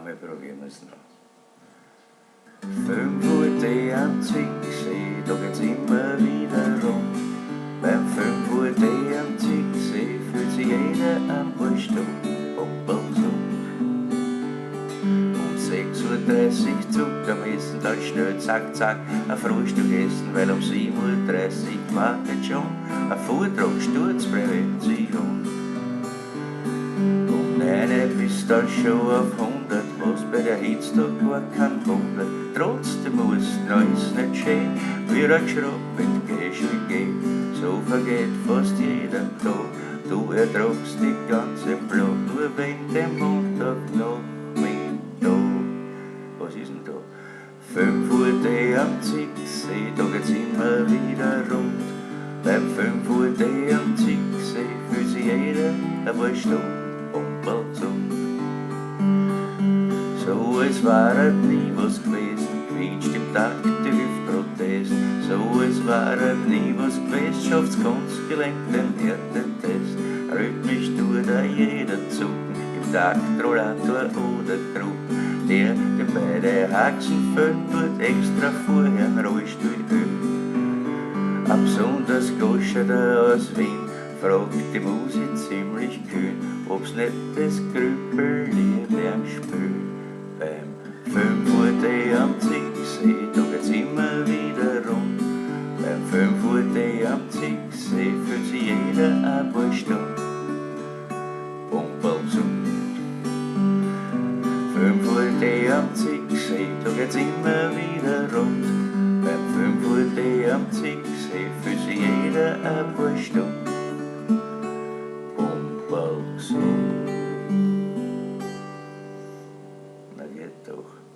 wir probieren es noch. 5 Uhr die am Zicksee, da geht's immer wieder rum. Beim 5 Uhr die am Zicksee fühlt sich jeder am Uhrstuhl Pumpelsum. Um 6:30 Uhr Zug am Essen, dann schnell zack zack ein Frühstück essen, weil um 7:30 Uhr wartet schon ein Vortrag Sturzprävention. Um 9 bist dann schon auf 100, was bei der Hitze da gar kein Wunder. Trotzdem muss alles nicht schön, wie ein Geschrubb entgehst wie geh. So vergeht fast jeder Tag, du ertragst die ganze Blut, nur wenn der Montag noch was ist denn da? 5 Uhr die am Zicksee, da geht's immer wieder rund. Beim 5 Uhr die am Zicksee fühlt sich jeder eine Stunde Pumpelsum. So als wäre nie was gewesen, quietscht im Takt die Hüftprotest. So als wäre nie was gewesen, schafft's Kunstgelenk den Härtetest. Rhythmisch tut jeder zucken, im Takt Rollator oder Krug. Der bei der Haxen fällt, tut extra vorher einen Rollstuhl üben. Ein besonders Goscher da aus Wien fragt die Musik ziemlich kühn, ob's nicht das Grüppellied lern spült. Beim 5 Uhr die am Zicksee, da geht's immer wieder rund. Beim 5 Uhr die am Zicksee fühlt sich jeder ein paar Stunden Pumpelsum. 5 Uhr die am Zicksee, da geht's immer wieder rund. Beim 5 Uhr die am Zicksee fühlt sich jeder ein paar Stunden Pumpelsum. Na geht doch.